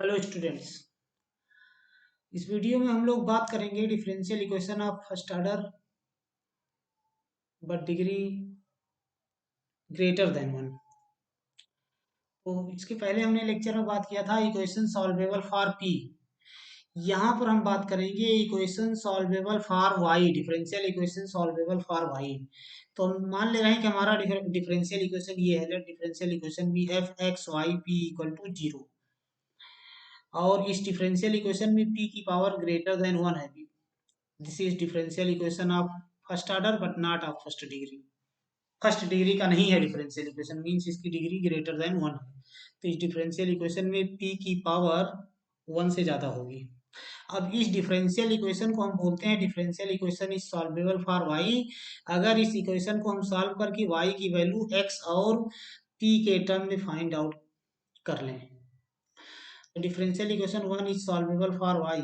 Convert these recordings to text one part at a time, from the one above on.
Hello students. इस video में हम लोग बात करेंगे differential equation of first order but degree greater than one. तो इसके पहले हमने लेक्चर में बात किया था इक्वेशन सॉल्वेबल फॉर पी। यहाँ पर हम बात करेंगे equation solvable for y, differential equation solvable for y. तो हम मान ले रहे हैं कि हमारा डिफरेंशियल इक्वेशन ये है, डिफरेंशियल इक्वेशन भी F x y p equal to zero, और इस डिफरेंशियल इक्वेशन में p की पावर ग्रेटर देन वन है। This is differential equation of first order but not of first degree. First degree का नहीं है डिफरेंशियल इक्वेशन, मींस इसकी degree greater than one है। तो इस डिफरेंशियल इक्वेशन में p की पावर वन से ज़्यादा होगी। अब इस डिफरेंशियल इक्वेशन को हम बोलते हैं differential equation is solvable for y। अगर इस इक्वेशन को हम सॉल्व करके y की वैल्यू x और p के टर्म में फाइंड आउट कर लें, तो differential equation one is solvable for y,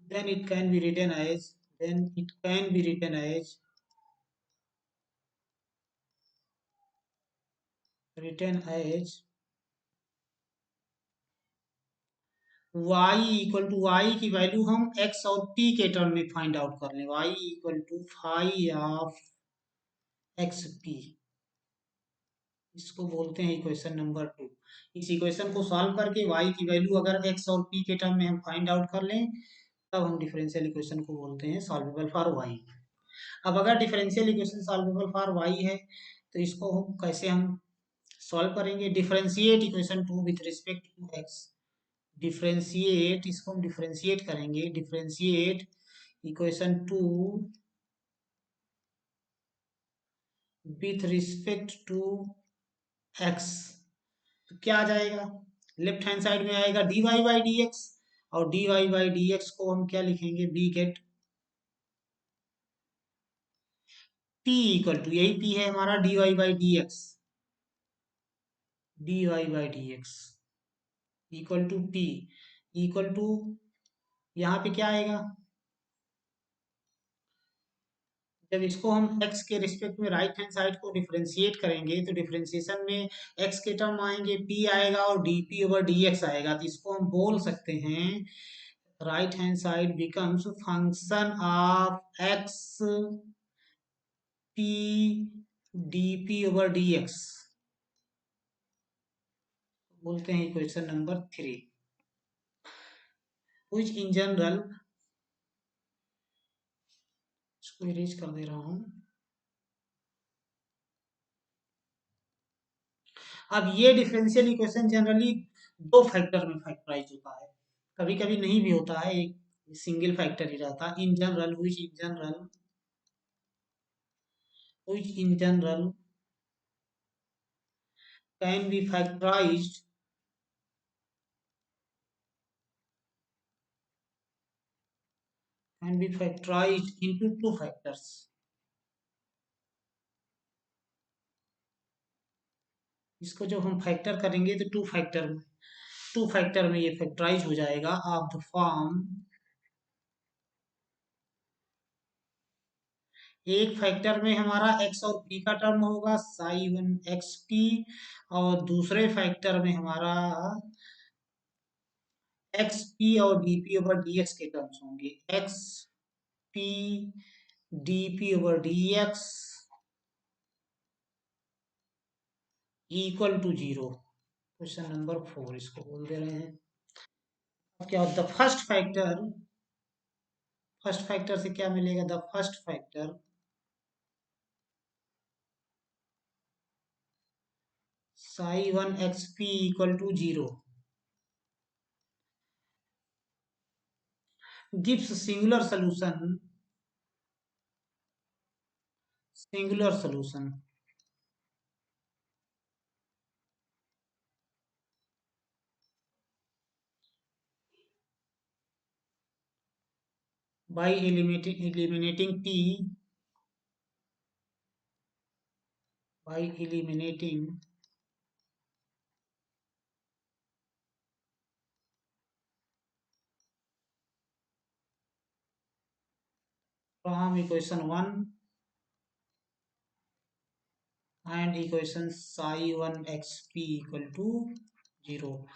then it can be written as then it can be written as written as y equal to y की value हम x और p के term में find out कर लें। y equal to phi of x p, इसको बोलते हैं इक्वेशन नंबर टू। इस इक्वेशन को सॉल्व करके y की वैल्यू अगर x और p के टर्म में हम फाइंड आउट कर लें, तब हम डिफरेंशियल इक्वेशन को बोलते हैं सॉल्वेबल फॉर y। अब अगर differential equation solvable for y है, तो इसको हम कैसे हम सॉल्व करेंगे? Differentiate equation two with respect to x। Differentiate, इसको हम डिफरेंशिएट करेंगे, differentiate equation two with respect to x। तो क्या आ जाएगा? लेफ्ट हैंड साइड में आएगा dy बाई डी एक्स, और dy बाई डी एक्स को हम क्या लिखेंगे? We get p equal to, यही p है हमारा, dy by D x, dy by D x equal to p equal to, यहाँ पे क्या आएगा? जब इसको हम x के रिस्पेक्ट में राइट हैंड साइड को डिफरेंशिएट करेंगे, तो डिफरेंशिएशन में x के टर्म आएंगे, p आएगा और dp ओवर dx आएगा। तो इसको हम बोल सकते हैं right hand side becomes function of x p dp over dx, बोलते हैं equation number three. Which in general, इसको इरेज कर दे रहा हूँ। अब ये डिफरेंशियल इक्वेशन जनरली दो फैक्टर में फैक्टराइज होता है, कभी कभी नहीं भी होता है, एक सिंगल फैक्टर ही रहता है। In general, which in general can be factorized into two factors। इसको जब हम फैक्टर करेंगे तो टू फैक्टर में ये फैक्टराइज हो जाएगा ऑफ द फॉर्म। एक फैक्टर में हमारा x और p का टर्म होगा साई वन एक्स पी, और दूसरे फैक्टर में हमारा एक्स पी और d P over D x के टर्म्स होंगे, x P D P over D x equal to zero. Question number four इसको बोल दे रहे हैं। अब क्या होता है? फर्स्ट फैक्टर से क्या मिलेगा? The first factor psi one x p equal to zero gives singular solution by eliminating t, by eliminating from equation 1 and equation psi 1 xp equal to zero.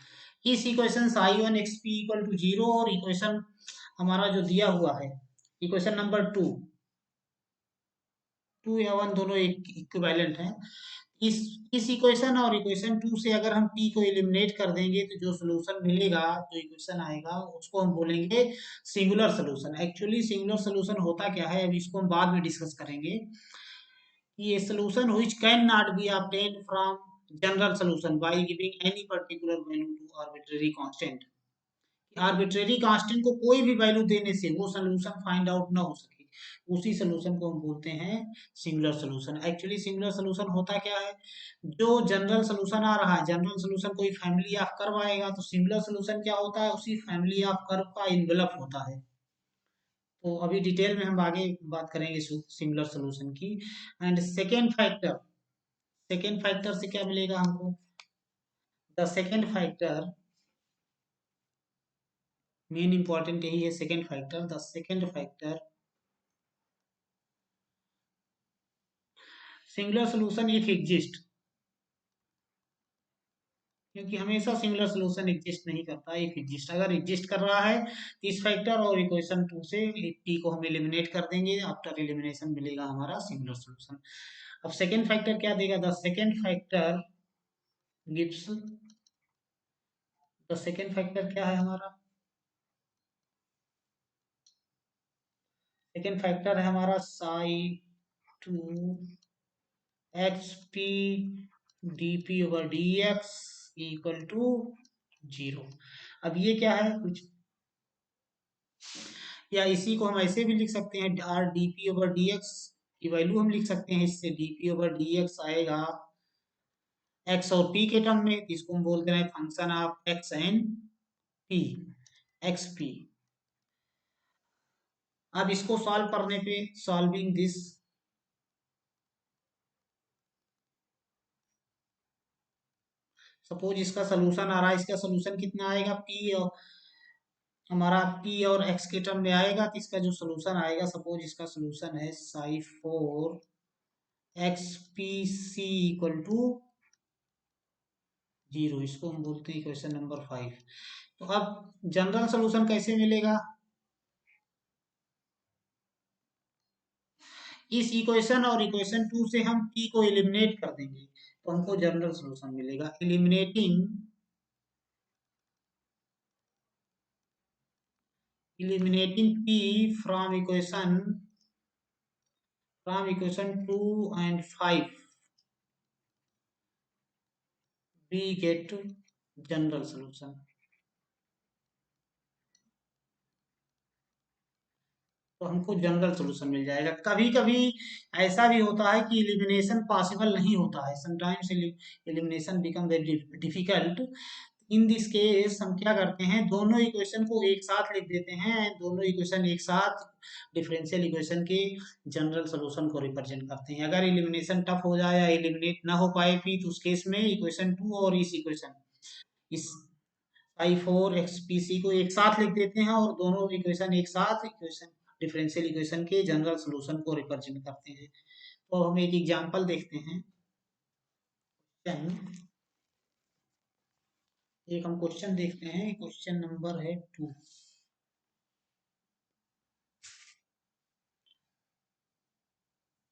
इस equation I1 XP equal to zero, और equation हमारा जो दिया हुआ है, equation number two या one दोनों एक इक्विवेलेंट है। इस इस इक्वेशन और इक्वेशन टू से अगर हम p को एलिमिनेट कर देंगे तो जो सोल्यूशन मिलेगा, जो इक्वेशन आएगा, उसको हम बोलेंगे singular solution. Actually singular solution होता क्या है, अभी इसको हम बाद में डिस्कस करेंगे। कि a solution which cannot be obtained from general solution by giving any particular value to arbitrary constant। Arbitrary constant को कोई भी वैल्यू देने से वो सोल्यूशन फाइंड आउट ना हो सके, उसी सोल्यूशन को हम बोलते हैं singular solution. Actually singular solution होता क्या है, जो जनरल सोल्यूशन आ रहा है, जनरल सोल्यूशन कोई फैमिली ऑफ कर्व आएगा, तो सिंगुलर सोल्यूशन क्या होता है, उसी फैमिली ऑफ कर्व का इन्वेलप होता है। तो अभी डिटेल में हम आगे बात करेंगे सिंगुलर सोल्यूशन की। एंड सेकेंड फैक्टर से क्या मिलेगा हमको, the second factor, main important यही है second factor. The second factor, singular solution if exist, क्योंकि हमेशा सिंगुलर सोल्यूशन एग्जिस्ट नहीं करता, इफ एग्जिस्ट, अगर एग्जिस्ट कर रहा है तो इस फैक्टर और इक्वेशन टू से p को हम एलिमिनेट कर देंगे, आफ्टर एलिमिनेशन मिलेगा हमारा सिंगुलर सोल्यूशन। अब सेकेंड फैक्टर क्या देगा, the second factor gives, the second factor क्या है हमारा, सेकेंड फैक्टर है हमारा psi two x P D P over D x equal to zero. अब ये क्या है कुछ, या इसी को हम ऐसे भी लिख सकते हैं, R D P over D x की वैल्यू हम लिख सकते हैं, इससे D P over D x आएगा एक्स और पी के टर्म में, इसको हम बोलते हैं function of x and P, x P. अब इसको सॉल्व करने पे, सॉल्विंग दिस, सपोज इसका सोल्यूशन आ रहा है, इसका सोल्यूशन कितना आएगा, पी और हमारा p और x के टर्म में आएगा, तो इसका जो सोल्यूशन आएगा, सपोज इसका सोल्यूशन है psi four x p c equal to zero, इसको हम बोलते हैं क्वेश्चन नंबर 5। तो अब जनरल सोल्यूशन कैसे मिलेगा, इस इक्वेशन और इक्वेशन टू से हम p को एलिमिनेट कर देंगे तो हमको जनरल सोल्यूशन मिलेगा। Eliminating p from equation 2 and 5, we get general solution. तो हमको जनरल सोल्यूशन मिल जाएगा। कभी कभी ऐसा भी होता है कि एलिमिनेशन पॉसिबल नहीं होता है, sometimes elimination become very difficult. In this case हम क्या करते हैं, दोनों इक्वेशन को एक साथ लिख देते हैं, दोनों इक्वेशन एक साथ डिफरेंशियल इक्वेशन के जनरल सोल्यूशन को रिप्रेजेंट करते हैं। अगर एलिमिनेशन टफ हो जाए या एलिमिनेट ना हो पाए फिर, तो उस केस में इक्वेशन टू और इस आई फोर एक्स पी सी को एक साथ लिख देते हैं, और दोनों इक्वेशन एक साथ इक्वेशन डिफरेंशियल इक्वेशन के जनरल सोल्यूशन को रिप्रेजेंट करते हैं। तो हम एक एग्जांपल देखते हैं। एक हम क्वेश्चन देखते हैं, क्वेश्चन नंबर है 2।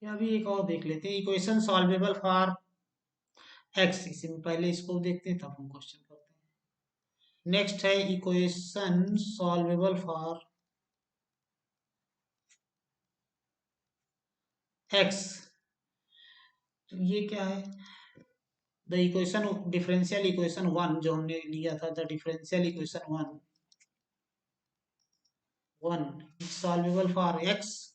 या अभी एक और देख लेते हैं, इक्वेशन सॉल्वेबल फॉर एक्स, इसमें पहले इसको देखते हैं तब हम क्वेश्चन करते हैं। नेक्स्ट है इक्वेशन सॉल्वेबल फॉर एक्स, तो ये क्या है, the equation differential equation one जो हमने लिया था, the differential equation one solvable for x,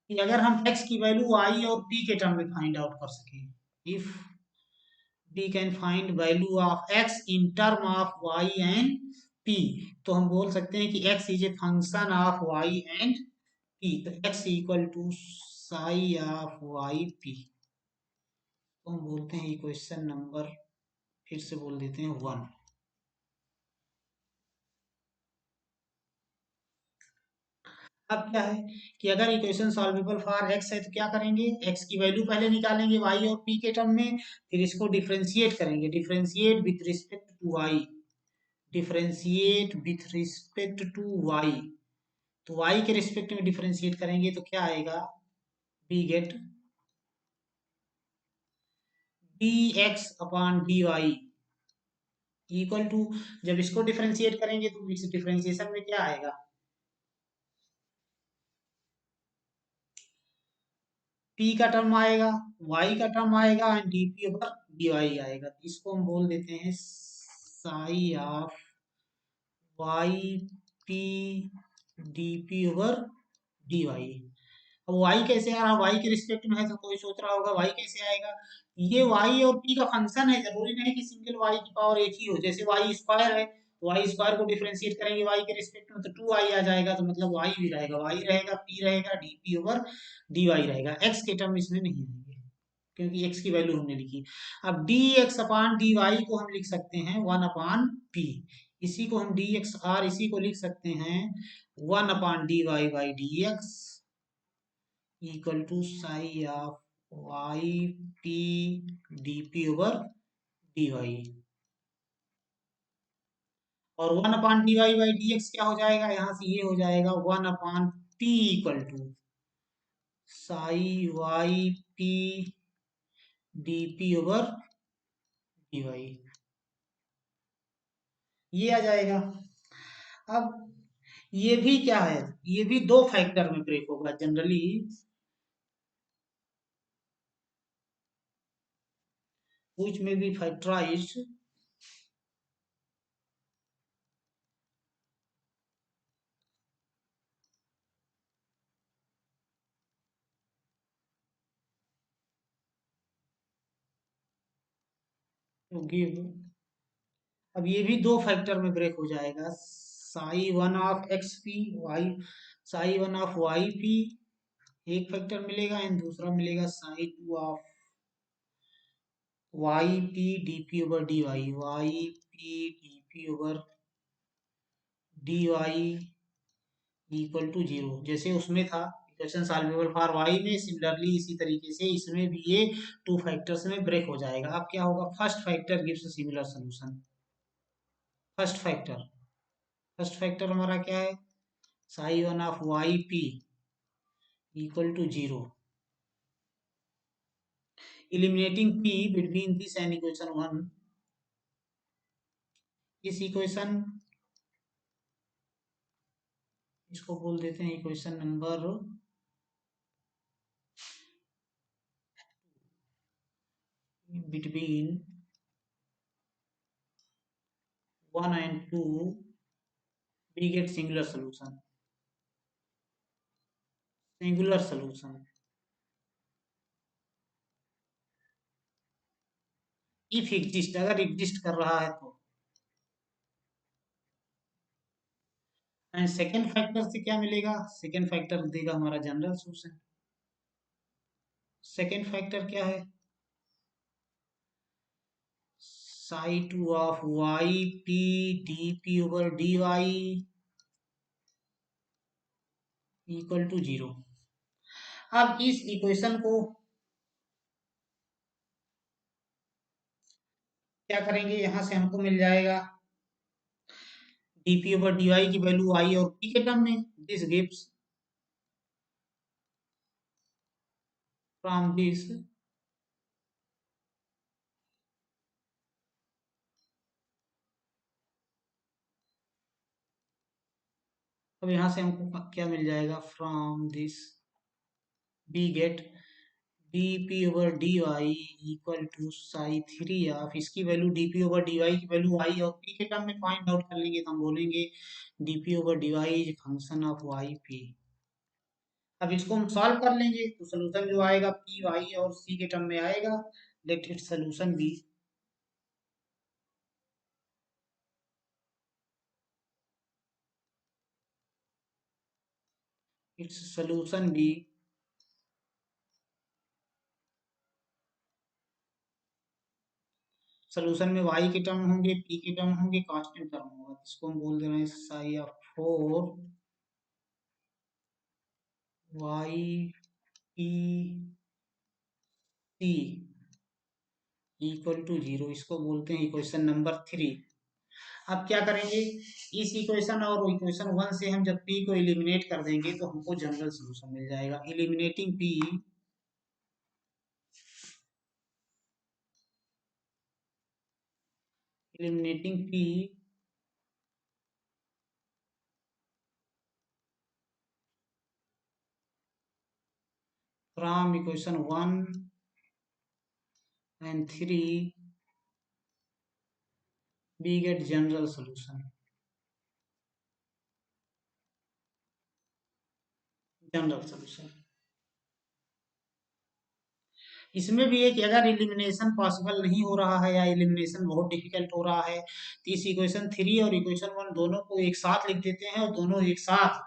कि अगर हम x की वैल्यू y और p के टर्म में फाइंड आउट कर सकें, if we can find value of x in term of y and p, तो हम बोल सकते हैं कि x is a function of y and p, तो x equal to psi of y p, तो हम बोलते हैं इक्वेशन नंबर, फिर से बोल देते हैं 1। अब क्या है कि अगर इक्वेशन सॉल्वेबल फॉर एक्स है तो क्या करेंगे, एक्स की वैल्यू पहले निकालेंगे वाई और पी के टर्म में, फिर इसको डिफरेंशिएट करेंगे, differentiate with respect to y, differentiate with respect to y. तो वाई के रिस्पेक्ट में डिफरेंशिएट करेंगे तो क्या आएगा, we get d x upon d Y equal to, जब इसको डिफरेंशिएट करेंगे तो इस डिफरेंशिएशन में क्या आएगा, पी का टर्म आएगा, वाई का टर्म आएगा एंड डीपी ओवर डीवाई आएगा। तो इसको हम बोल देते हैं psi of Y p dp over dy. अब वाई कैसे आ रहा, वाई के रिस्पेक्ट में है तो कोई सोच रहा होगा वाई कैसे आएगा, ये वाई और पी का फंक्शन है, जरूरी नहीं कि सिंगल वाई की पावर एक ही हो, जैसे वाई स्क्वायर है तो वाई स्क्वायर को डिफरेंशिएट करेंगे वाई के रिस्पेक्ट में तो टू वाई आ जाएगा, तो मतलब वाई भी रहेगा, वाई रहेगा, पी रहेगा, डीपी ओवर डी वाई रहेगा, एक्स के टर्म इसमें नहीं आएंगे क्योंकि एक्स की वैल्यू हमने लिखी। अब डी एक्स अपान डी वाई को हम लिख सकते हैं वन अपान पी, इसी को हम डी एक्स आर इसी को लिख सकते हैं one upon D Y by D x equal to psi of Y P D P over D Y. और one upon D Y by D X क्या हो जाएगा, यहाँ से ये हो जाएगा one upon P equal to psi Y P D P over D Y, ये आ जाएगा। अब ये भी क्या है, ये भी दो फैक्टर में ब्रेक होगा generally, which may be factorized to give, अब ये भी दो फैक्टर में ब्रेक हो जाएगा, psi one of x p y, psi one of Y p एक फैक्टर मिलेगा एंड दूसरा मिलेगा psi two of Y P D P over D y, y P D P over D Y equal to zero, जैसे उसमें था equation solvable for y में, similarly इसी तरीके से इसमें भी ये टू फैक्टर्स में ब्रेक हो जाएगा। अब क्या होगा, first factor gives similar solution, first factor, first factor हमारा क्या है, psi one of Y p equal to zero, eliminating p between this and equation 1, इस इक्वेशन, इसको बोल देते हैं equation number between 1 and 2 we get singular solution, singular solution if exist, अगर exist कर रहा है तो। एंड सेकेंड फैक्टर से क्या मिलेगा, सेकेंड फैक्टर देगा हमारा जनरल सोल्यूशन, सेकेंड फैक्टर क्या है, psi two of Y P D P over D Y equal to zero. अब इस इक्वेशन को क्या करेंगे, यहां से हमको मिल जाएगा डीपी ओवर डीवाई की वैल्यू आई और पी के टर्म में, दिस गिव्स फ्रॉम दिस, अब यहां से हमको क्या मिल जाएगा, from this we get D P over D Y equal to psi three of, इसकी value D P over D Y की वैल्यू आई और पी के टर्म में फाइंड आउट कर लेंगे तो हम बोलेंगे d P over D y is function of Y p. अब इसको हम सॉल्व कर लेंगे तो सोल्यूशन जो आएगा पी वाई और सी के टर्म में आएगा, let it solution be, its solution be, solution में y के टर्म होंगे, p के टर्म होंगे, कांस्टेंट टर्म होगा, इसको हम बोल दे रहे हैं psi of four y p c equal to 0, इसको बोलते हैं इक्वेशन नंबर 3। अब क्या करेंगे, इस इक्वेशन और इक्वेशन 1 से हम जब p को एलिमिनेट कर देंगे तो हमको जनरल सॉल्यूशन मिल जाएगा। Eliminating p from equation 1 and 3 we get general solution। General solution इसमें भी है कि अगर एलिमिनेशन पॉसिबल नहीं हो रहा है या एलिमिनेशन बहुत डिफिकल्ट हो रहा है तो इस इक्वेशन 3 और इक्वेशन 1 दोनों को एक साथ लिख देते हैं और दोनों एक साथ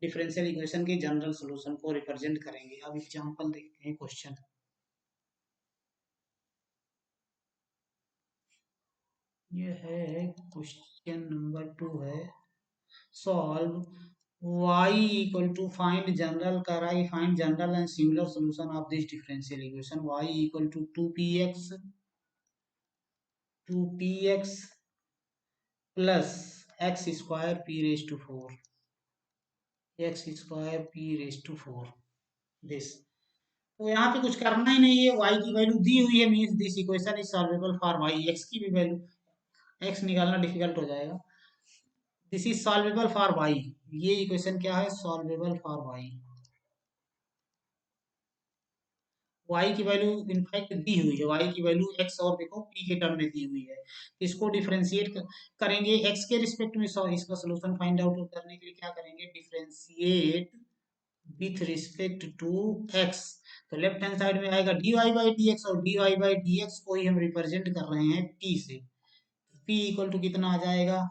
डिफरेंशियल इक्वेशन के जनरल सॉल्यूशन को रिप्रेजेंट करेंगे। अब एग्जांपल देखते हैं क्वेश्चन। ये है क्वेश्चन नंबर 2 है, solve y equal to find general कर आई find general and similar solution of this differential equation y equal to 2px plus x square p raise to 4 x square p raise to 4 this. तो यहाँ पे कुछ करना ही नहीं है, y की value दी हुई है, means this equation is solvable for y। x की भी वैल्यू, x निकालना डिफिकल्ट हो जाएगा। This is solvable for y, ये इक्वेशन क्या है, सॉल्वेबल फॉर y। y की वैल्यू इनफैक्ट दी हुई है, y की वैल्यू x और देखो p के टर्म में दी हुई है। इसको डिफरेंशिएट करेंगे x के रिस्पेक्ट में, इसका सोल्यूशन फाइंड आउट करने के लिए क्या करेंगे, differentiate with respect to x। तो लेफ्ट हैंड साइड में आएगा dy बाई डी एक्स, और dy बाई डी एक्स को ही हम रिप्रेजेंट कर रहे हैं t से। p इक्वल टू कितना आ जाएगा,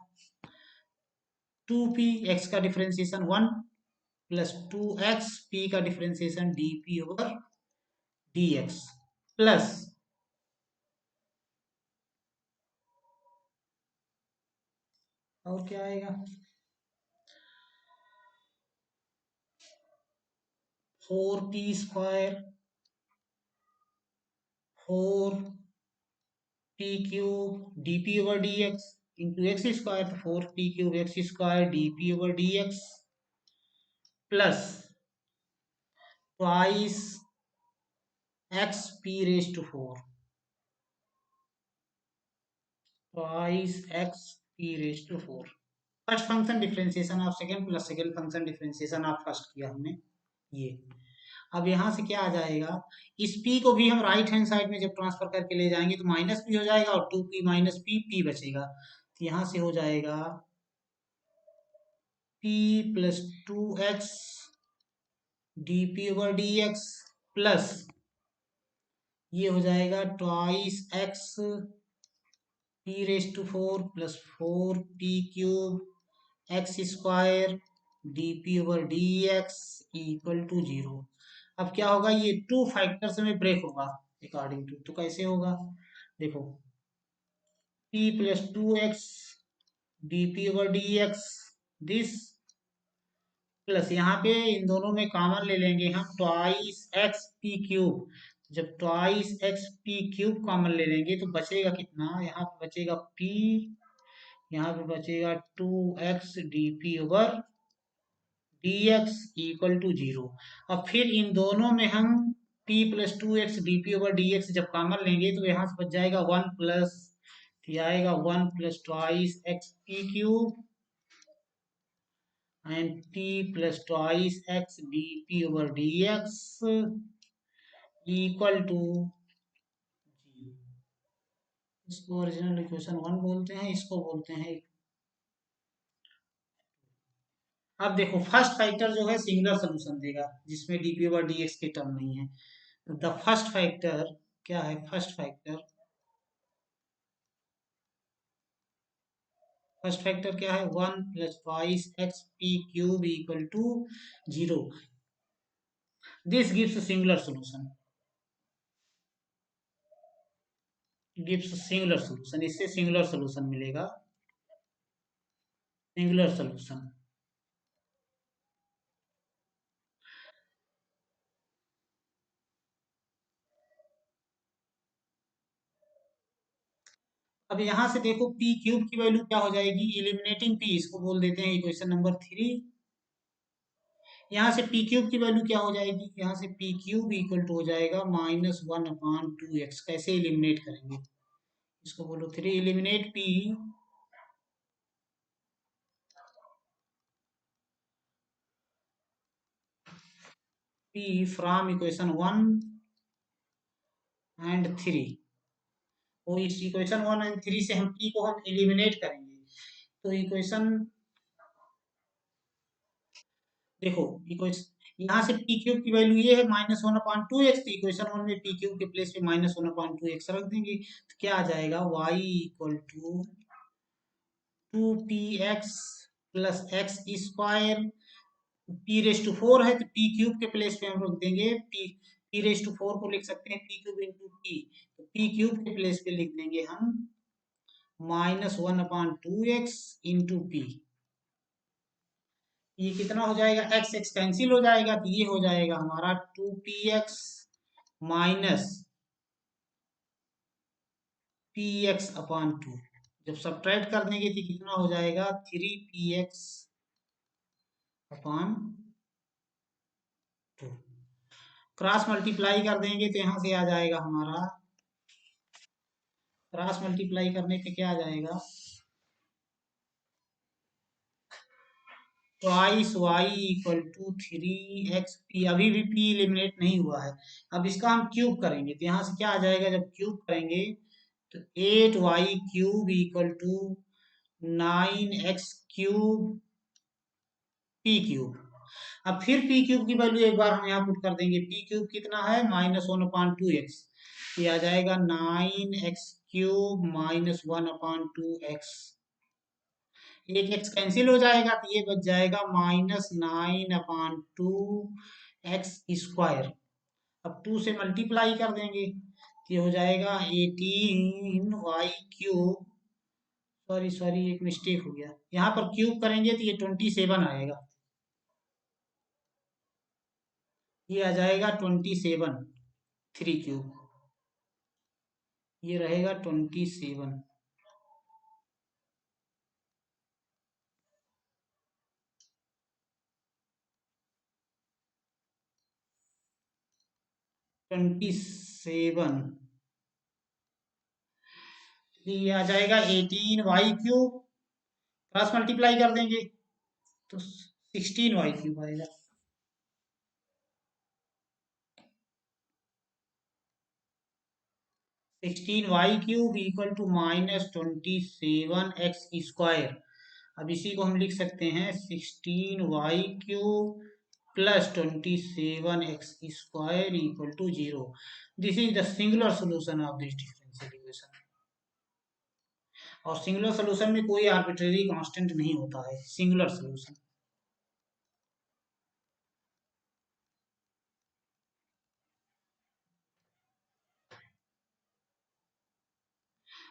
2p, x का डिफरेंशिएशन 1 प्लस 2x, p का differentiation dp over dx plus और क्या आएगा, 4p square 4p cube dp over dx into x square, तो 4p cube x square dp over dx plus twice x p raise to 4 twice x p raise to 4। First function differentiation of second plus second function differentiation of first किया हमने ये। अब यहाँ से क्या आ जाएगा, इस p को भी हम राइट हैंड साइड में जब ट्रांसफर करके ले जाएंगे तो माइनस p हो जाएगा और 2p माइनस p बचेगा। तो यहाँ से हो जाएगा p plus 2x dp over dx plus ये हो जाएगा twice x p raise to 4 plus 4p cube x square dp over dx equal to 0। अब क्या होगा, ये टू फैक्टर्स में ब्रेक होगा अकॉर्डिंग टू, तो कैसे होगा, देखो p plus 2x dp over dx this plus यहाँ पे इन दोनों में कॉमन ले लेंगे हम ट्वाइस एक्स पी क्यूब। जब twice x p cube common ले लेंगे तो बचेगा कितना, यहाँ पे बचेगा p, यहाँ पे बचेगा 2x dp over dx equal to 0। अब फिर इन दोनों में हम p plus 2x dp over dx जब कॉमन लेंगे तो यहाँ से बच जाएगा 1 प्लस, ये आएगा 1 plus twice x p cube and p plus twice x dp over dx equal to 0। इसको ओरिजिनल इक्वेशन 1 बोलते हैं, इसको बोलते हैं। अब देखो फर्स्ट फैक्टर जो है सिंगुलर सोल्यूशन देगा जिसमें dp ओवर dx के टर्म नहीं है। तो द फर्स्ट फैक्टर क्या है, फर्स्ट फैक्टर क्या है, 1 plus twice x p cube equal to 0। This gives singular solution, gives singular solution, इससे सिंगुलर सोल्यूशन मिलेगा, सिंगुलर सोल्यूशन। अब यहाँ से देखो पी क्यूब की वैल्यू क्या हो जाएगी, इलिमिनेटिंग पी इसको बोल देते हैं इक्वेशन नंबर 3। यहाँ से पी क्यूब की वैल्यू क्या हो जाएगी, यहाँ से पी क्यूब इक्वल टू हो जाएगा -1/2x। कैसे इलिमिनेट करेंगे इसको, बोलो 3 eliminate P from equation 1 and 3। तो इस इक्वेशन 1 एंड 3 से हम पी को हम इलिमिनेट करेंगे। तो इक्वेशन देखो, इक्वेशन यहाँ से पी क्यूब की वैल्यू ये है -1/2x। तो इक्वेशन 1 में पी क्यूब के प्लेस पे -1/2x रख देंगे, तो क्या आ जाएगा y equal to 2px plus x square. P raise to 4 है तो पी क्यूब के प्लेस पे हम रख देंगे पी रेस टू 4 को लिख सकते हैं पी क्यूब इंटू पी। तो पी क्यूब के प्लेस पे लिख देंगे हम -1/2x इंटू पी। ये कितना हो जाएगा, एक्स एक्स कैंसिल हो जाएगा, तो ये हो जाएगा हमारा 2px माइनस px/2। जब सब्ट्रैक्ट कर देंगे तो कितना हो जाएगा 3px/2। क्रॉस मल्टीप्लाई कर देंगे तो यहाँ से आ जाएगा हमारा, क्रॉस मल्टीप्लाई करने पे क्या आ जाएगा, twice y equal to 3x p। अभी भी p एलिमिनेट नहीं हुआ है। अब इसका हम क्यूब करेंगे तो यहाँ से क्या आ जाएगा, जब क्यूब करेंगे तो 8y³ equal to 9x³ p³। अब फिर p³ की वैल्यू एक बार हम यहाँ पुट कर देंगे। p³ कितना है, -1/2x। ये आ जाएगा 9x³ -1/2x। एक एक्स कैंसिल हो जाएगा तो ये बच जाएगा -9/2x²। अब 2 से मल्टीप्लाई कर देंगे तो ये हो जाएगा 18y³। सॉरी सॉरी, एक मिस्टेक हो गया, यहाँ पर क्यूब करेंगे तो ये 27 आएगा। ये आ जाएगा 27, 3³ ये रहेगा 27। ट्वेंटी सेवन ये आ जाएगा 18y³ क्रॉस मल्टीप्लाई कर देंगे तो 16y³ आएगा। 16y³ equal to -27x²। अब इसी को हम लिख सकते हैं 16y³ plus 27x² equal to 0। This is the singular solution of this differential equation. और सिंगुलर सोल्यूशन में कोई आर्बिट्रेरी कांस्टेंट नहीं होता है, सिंगुलर सोल्यूशन।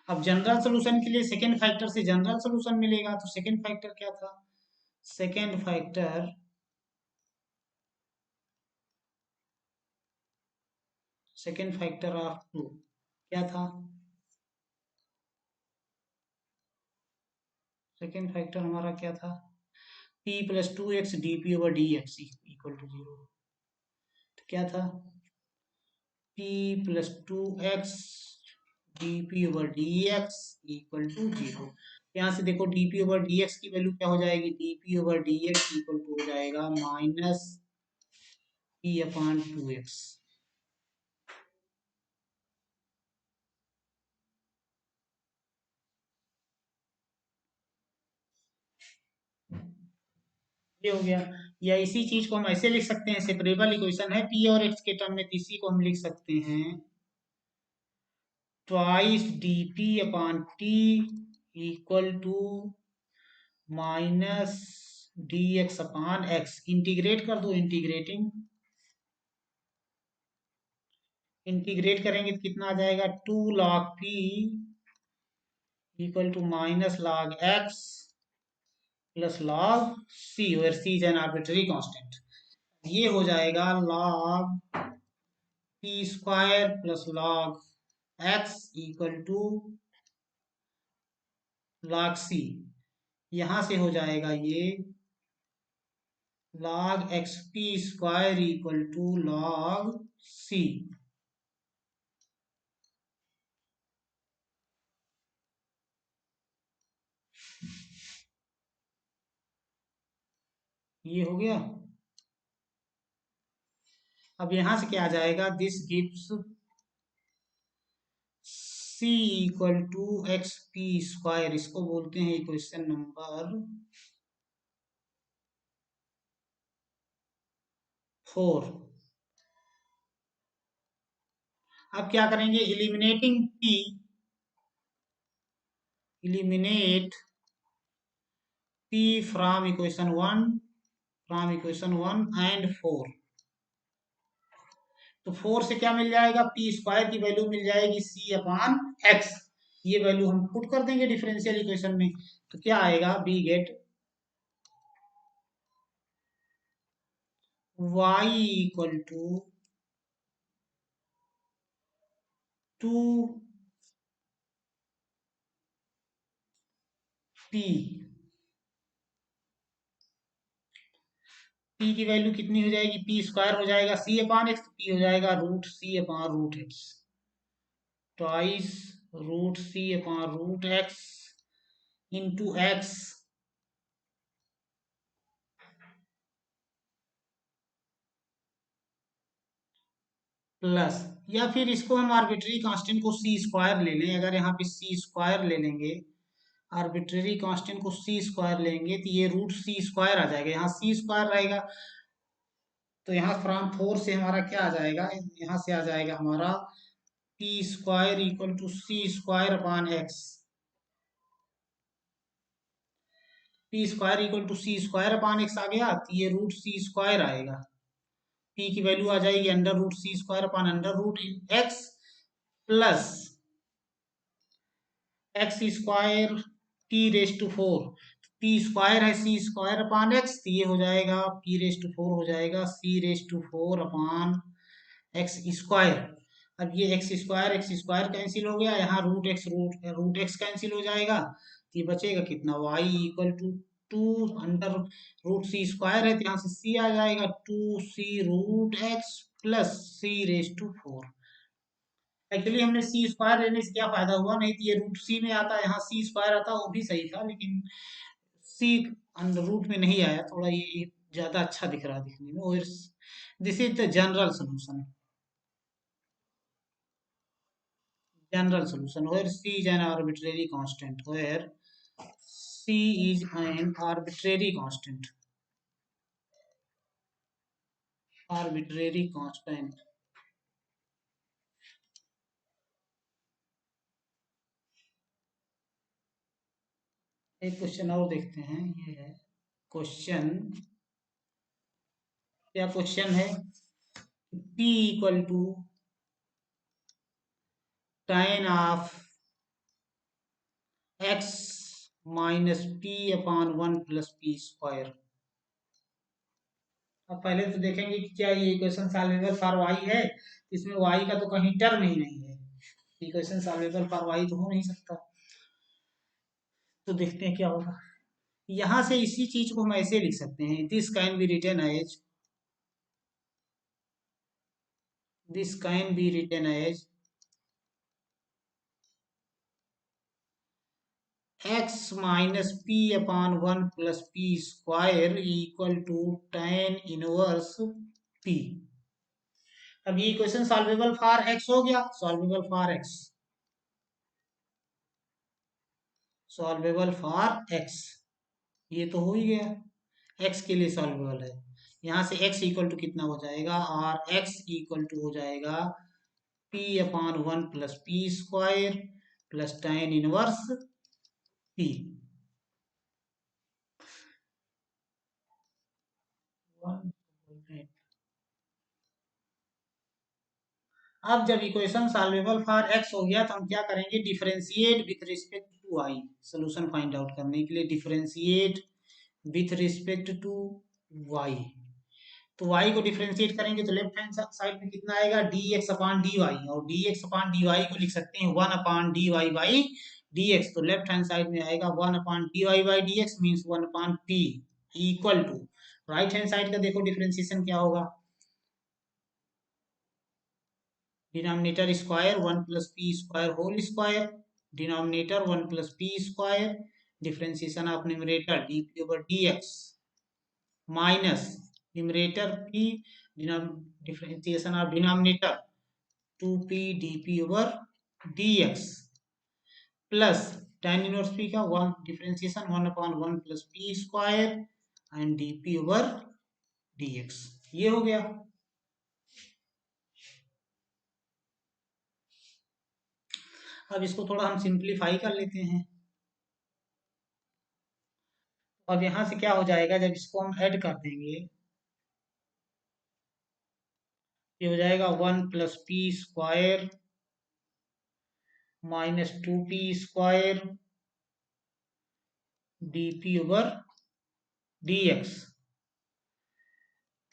अब जनरल सोल्यूशन के लिए सेकेंड फैक्टर से जनरल सोल्यूशन मिलेगा, तो सेकेंड फैक्टर क्या था, सेकेंड फैक्टर ऑफ 2 क्या था, सेकेंड फैक्टर हमारा क्या था, p + 2x dp/dx equal to 0। तो क्या था, p + 2x dp/dx equal to 0। यहाँ से देखो dp/dx की वैल्यू क्या हो जाएगी, dp/dx इक्वल टू हो जाएगा -p/2x। ये हो गया। या इसी चीज को हम ऐसे लिख सकते हैं, सेपरेबल इक्वेशन है p और x के टर्म में, तो इसी को हम लिख सकते हैं twice dp/t equal to -dx/x। Integrate कर दो, इंटीग्रेट करेंगे तो कितना आ जाएगा, 2 log p equal to -log x plus log c, where c is an arbitrary constant. ये हो जाएगा log p² plus log x equal to log c, यहां से हो जाएगा ये log xp square equal to log c। ये हो गया। अब यहां से क्या आ जाएगा, this gives c equal to x P square, इसको बोलते हैं इक्वेशन नंबर 4। अब क्या करेंगे, eliminating p, eliminate p from equation 1 and 4। तो 4 से क्या मिल जाएगा, पी स्क्वायर की वैल्यू मिल जाएगी c अपान एक्स। ये वैल्यू हम पुट कर देंगे डिफरेंशियल इक्वेशन में, तो क्या आएगा, we get y equal to 2 p। p की वैल्यू कितनी हो जाएगी, पी स्क्वायर हो जाएगा c अपान एक्स, पी हो जाएगा root c upon root x, twice root c upon root x into x plus, या फिर इसको हम आर्बिट्री कांस्टेंट को सी स्क्वायर ले लें। अगर यहाँ पे सी स्क्वायर ले लेंगे, आर्बिट्रेरी कांस्टेंट को सी स्क्वायर लेंगे, तो ये रूट सी स्क्वायर आ जाएगा, यहाँ सी स्क्वायर रहेगा। तो यहाँ फ्रॉम 4 से हमारा क्या आ जाएगा, यहाँ से आ जाएगा हमारा P square equal to C square upon X. P square equal to C square upon X आ गया, तो ये रूट सी स्क्वायर आएगा। पी की वैल्यू आ जाएगी under root C square upon under root x plus x square T raise to 4। P square है सी स्क्वायर अपॉन एक्स, तो ये हो जाएगा पी रेस टू 4 हो जाएगा C raise to 4 upon X square. अब ये एक्स स्क्वायर कैंसिल हो गया, यहाँ रूट एक्स कैंसिल हो जाएगा, तो ये बचेगा कितना, y equal to 2 under root C square है, तो यहाँ से सी आ जाएगा 2c root x plus c raise to 4। Actually हमने सी स्क्वायर लेने से क्या फायदा हुआ, नहीं तो ये रूट सी में आता, यहाँ सी स्क्वायर आता, वो भी सही था, लेकिन सी अंडर रूट में नहीं आया, थोड़ा ये ज्यादा अच्छा दिख रहा है दिखने में। और this is the general solution where c is an arbitrary constant, where c is an arbitrary constant। एक क्वेश्चन और देखते हैं, ये है क्वेश्चन, क्या क्वेश्चन है, p equal to tan of x minus p upon 1 plus p square. अब पहले तो देखेंगे कि क्या ये इक्वेशन सॉल्वेबल फॉर y है, इसमें y का तो कहीं टर्म ही नहीं है, इक्वेशन सॉल्वेबल फॉर y तो हो नहीं सकता। तो देखते हैं क्या होगा। यहां से इसी चीज को हम ऐसे लिख सकते हैं, this can be written as x minus p upon 1 plus p square equal to tan inverse p। अब ये इक्वेशन सॉल्वेबल फॉर x हो गया, सॉल्वेबल फॉर x, ये तो हो ही गया, x के लिए सॉल्वेबल है। यहाँ से x इक्वल टू कितना हो जाएगा, और x इक्वल टू हो जाएगा p upon 1 plus p square plus tan inverse p। अब जब इक्वेशन सॉल्वेबल फॉर x हो गया, तो हम क्या करेंगे, differentiate with respect to y। Solution find out करने के लिए differentiate with respect to y। तो y को डिफरेंशिएट करेंगे तो लेफ्ट हैंड साइड में कितना आएगा, dx अपॉन dy, और dx अपॉन dy को लिख सकते हैं 1 अपॉन dy बाई dx, तो लेफ्ट हैंड साइड में आएगा 1/dy/dx means 1/p equal to, right hand side का देखो डिफरेंशिएशन क्या होगा, denominator square 1 + p² whole square, denominator 1 + p², differentiation of numerator dp/dx minus numerator p, differentiation of denominator 2p dp/dx plus tan inverse p का 1 differentiation 1/1 + p² and dp/dx, ये हो गया। अब इसको थोड़ा हम सिंप्लीफाई कर लेते हैं। अब यहाँ से क्या हो जाएगा, जब इसको हम ऐड कर देंगे, ये हो जाएगा 1 + p² minus 2p² dp/dx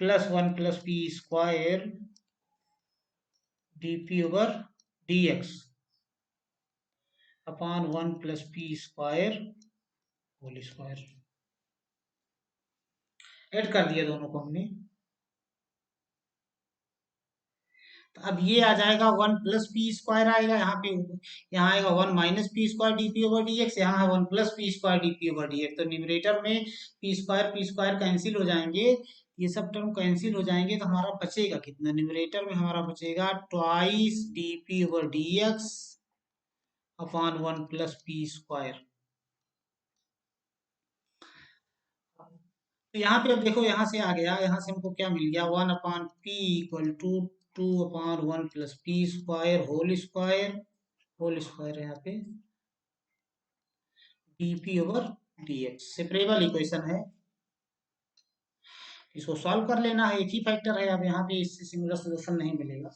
plus 1 + p² dp/dx upon 1 + p² whole square. Add कर दिया दोनों को हमने, तो अब ये आ जाएगा 1 + p² आएगा यहाँ पे, यहाँ आएगा 1 - p² dp/dx, यहाँ है 1 + p² dp/dx, तो न्यूमरेटर में p² कैंसिल हो जाएंगे, ये सब टर्म कैंसिल हो जाएंगे, तो हमारा बचेगा कितना, न्यूमरेटर में हमारा बचेगा ट्वाइस dp/dx अपॉन 1 + p²। तो यहाँ पे अब देखो, यहाँ से आ गया, यहाँ से हमको क्या मिल गया, 1/p equal to 2/1 + p² whole square है यहाँ पे dp/dx, सेपरेबल इक्वेशन है, इसको सॉल्व कर लेना है, एक ही फैक्टर है, अब यहाँ पे इससे सिमिलर सोल्यूशन नहीं मिलेगा,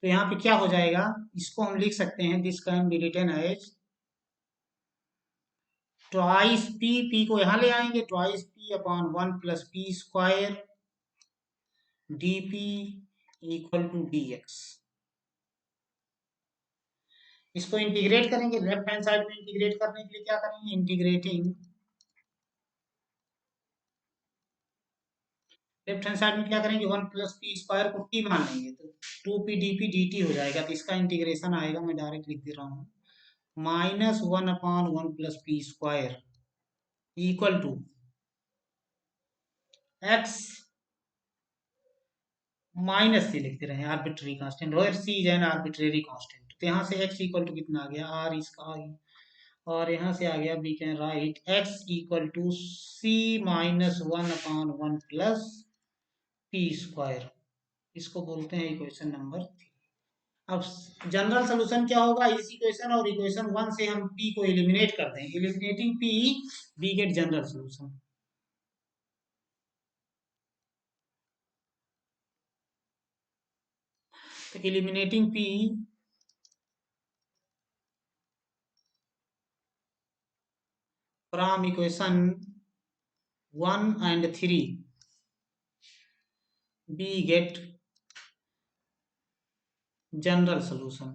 तो यहाँ पे क्या हो जाएगा, इसको हम लिख सकते हैं, this can be written as twice p को यहाँ ले आएंगे, twice p upon 1 + p² dp equal to dx, इसको इंटीग्रेट करेंगे, लेफ्ट हैंड साइड में इंटीग्रेट करने के लिए क्या करेंगे, इंटीग्रेटिंग लेफ्ट हैंड साइड में क्या करेंगे, 1 + p² को t मान लेंगे, तो 2p dp dt हो जाएगा, तो इसका इंटीग्रेशन आएगा, मैं डायरेक्ट लिख दे रहा हूँ, -1/1 + p² equal to x minus C लिखते रहे, आर्बिट्री कांस्टेंट, और C is an arbitrary constant, तो यहाँ से x इक्वल टू कितना आ गया, r इसका, और यहाँ से आ गया, we can write x equal to c - 1/1 + p², इसको बोलते हैं इक्वेशन नंबर 3। अब जनरल सोल्यूशन क्या होगा, इस इक्वेशन और इक्वेशन 1 से हम p को एलिमिनेट कर दें, eliminating p we get general solution, तो eliminating p from equation 1 and 3 we get general solution,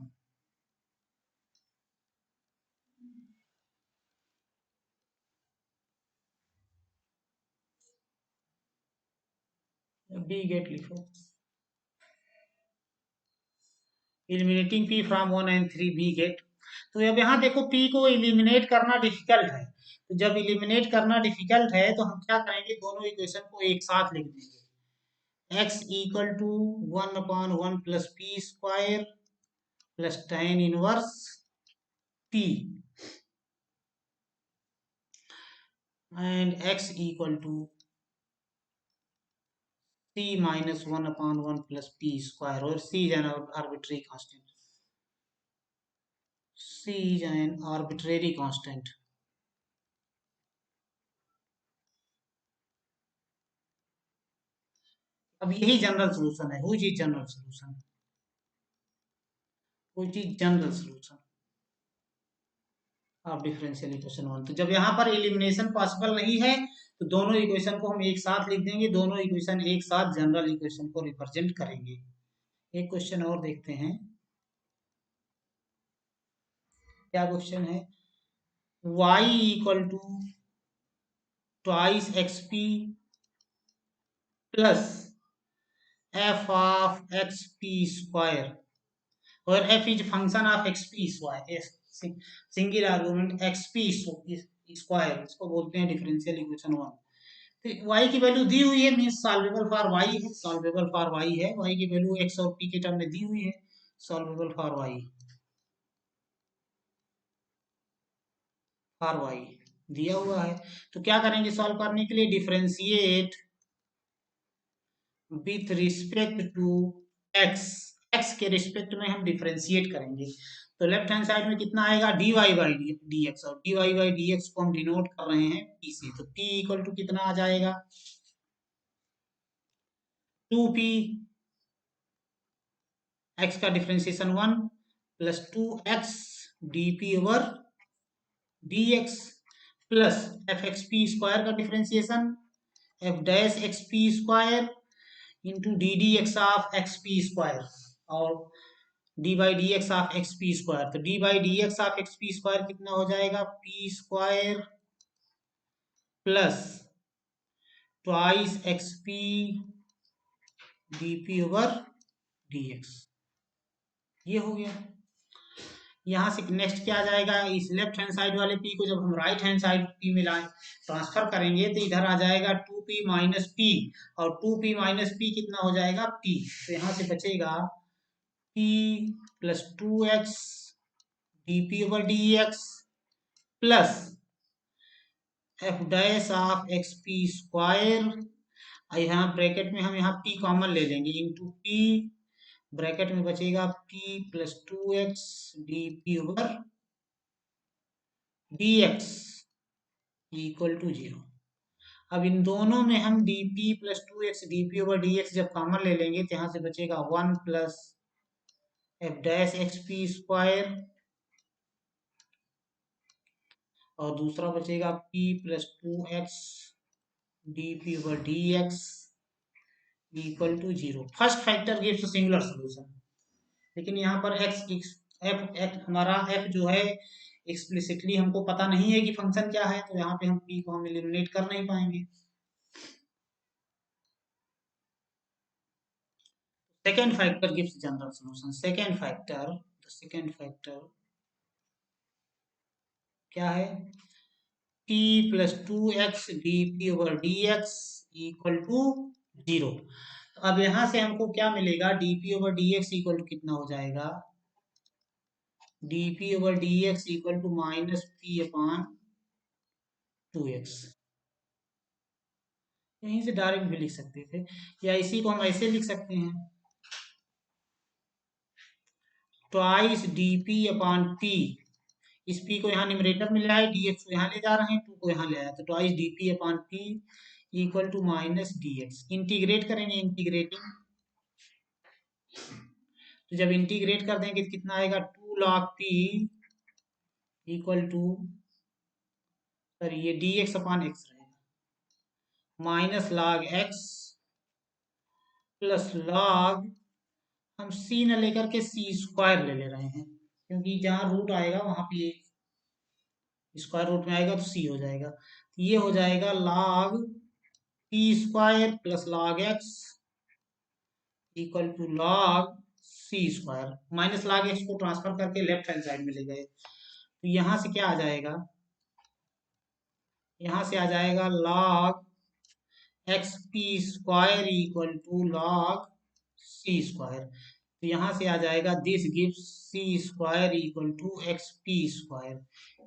we get लिखो, eliminating p from 1 and 3 we get, तो अब यहाँ देखो p को एलिमिनेट करना डिफिकल्ट है, तो जब एलिमिनेट करना डिफिकल्ट है तो हम क्या करेंगे, दोनों इक्वेशन को एक साथ लिख देंगे, x equal to 1/1 + p² plus tan inverse p and x equal to c - 1/1 + p², और c is an arbitrary constant, c is an arbitrary constant। अब यही जनरल सोल्यूशन है, which is general solution, which is general solution of differential equation 1, तो जब यहाँ पर elimination possible नहीं है, तो दोनों इक्वेशन को हम एक साथ लिख देंगे, दोनों इक्वेशन एक साथ जनरल इक्वेशन को रिप्रेजेंट करेंगे। एक क्वेश्चन और देखते हैं, क्या क्वेश्चन है, y equal to twice x p plus F of x P square, और f is function of x P square, single argument x P square, इसको बोलते हैं डिफरेंशियल इक्वेशन वन। तो y की वैल्यू दी हुई है, मीन्स सॉल्वेबल फॉर y है, सॉल्वेबल फॉर y है, y की वैल्यू x और p के टर्म में दी हुई है, solvable for y, for y दिया हुआ है। तो क्या करेंगे सॉल्व करने के लिए, differentiate with respect to x, x के रिस्पेक्ट में हम डिफरेंशिएट करेंगे। तो लेफ्ट हैंड साइड में कितना आएगा, dy बाई डी एक्स, और dy बाई डी एक्स को हम डिनोट कर रहे हैं p से, तो p इक्वल टू कितना आ जाएगा, 2p, x का differentiation 1 plus 2x D over D X plus F X P square का differentiation F dash x P square into D D X of x P square, और D by D X of x P square. तो D by D X of x P square कितना हो जाएगा, P square plus twice x P D P over D X, ये हो गया। यहाँ से नेक्स्ट क्या आ जाएगा, इस लेफ्ट हैंड साइड वाले p को जब हम राइट हैंड साइड p में ट्रांसफर करेंगे तो इधर आ जाएगा 2p माइनस पी, और 2p माइनस पी कितना हो जाएगा p, तो यहाँ से बचेगा p plus 2x d P over D X plus f dash of x P square, यहाँ ब्रैकेट में हम यहाँ p कॉमन ले लेंगे, इंटू p, ब्रैकेट में बचेगा p plus 2x d P over D x equal to 0। अब इन दोनों में हम dp plus 2x dp over dx जब कॉमन ले लेंगे तो यहाँ से बचेगा 1 plus f dash x P square, और दूसरा बचेगा p plus 2x dp over dx equal to 0। First factor gives singular solution, लेकिन यहाँ पर f हमारा f जो है एक्सप्लिसिटली हमको पता नहीं है कि फंक्शन क्या है, तो यहाँ पे हम p को हम एलिमिनेट कर नहीं पाएंगे। Second factor gives general solution. The second factor क्या है, p plus 2x D over D x equal to 0। तो अब यहाँ से हमको क्या मिलेगा, dp over D x equal to कितना हो जाएगा, dp over D x equal to minus p upon 2x। यहीं से डायरेक्ट भी लिख सकते थे, या इसी को हम ऐसे लिख सकते हैं, ट्वाइस dp अपान p, इस p को यहाँ न्यूमरेटर में लाए, dx को यहाँ ले जा रहे हैं, 2 को यहाँ ले आया, तो twice dp upon p equal to minus dx। Integrate करेंगे, इंटीग्रेटिंग, तो जब इंटीग्रेट कर देंगे तो कितना आएगा, 2 log p equal to, sorry ये dx अपान x रहेगा, minus log x plus log, हम c न लेकर के c स्क्वायर ले रहे हैं, क्योंकि जहाँ रूट आएगा वहां पे स्क्वायर रूट में आएगा तो c हो जाएगा, तो ये हो जाएगा log p square plus log x equal to log c square, minus log x को ट्रांसफर करके लेफ्ट हैंड साइड में ले गए, तो यहाँ से क्या आ जाएगा, यहाँ से आ जाएगा log x P square equal to log c square, तो यहाँ से आ जाएगा this gives c square equal to x P square,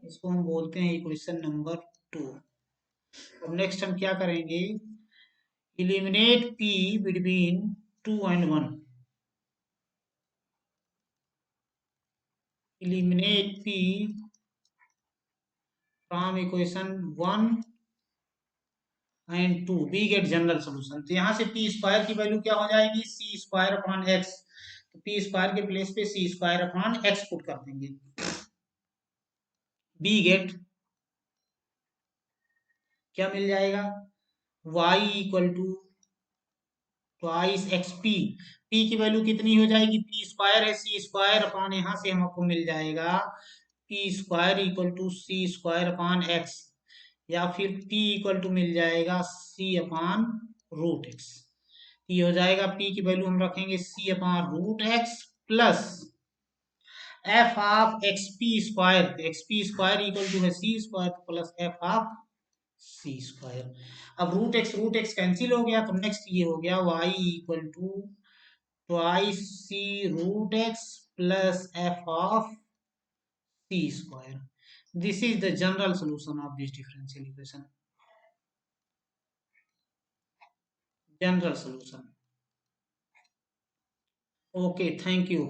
इसको हम बोलते हैं इक्वेशन नंबर 2। अब नेक्स्ट हम क्या करेंगे, eliminate p between 2 and 1, eliminate p from equation 1 and 2, we get general solution. तो यहाँ से p स्क्वायर की वैल्यू क्या हो जाएगी, c स्क्वायर अपॉन x, तो p स्क्वायर के प्लेस पे c square upon x put कर देंगे, b गेट क्या मिल जाएगा, y equal to twice x p, p की वैल्यू कितनी हो जाएगी, p स्क्वायर है, c स्क्वायर अपॉन यहाँ से हमको मिल जाएगा P square equal to C square upon x, या फिर पी इक्वल टू मिल जाएगा सी अपान रूट एक्स। ये हो जाएगा, पी की वैल्यू हम रखेंगे C upon root x plus F of x P square, X P square equal to है C square plus F of C square. अब रूट एक्स कैंसिल हो गया, तो नेक्स्ट ये हो गया Y equal to twice C root x plus F of C square. This is the general solution of this differential equation. General solution. Okay, thank you.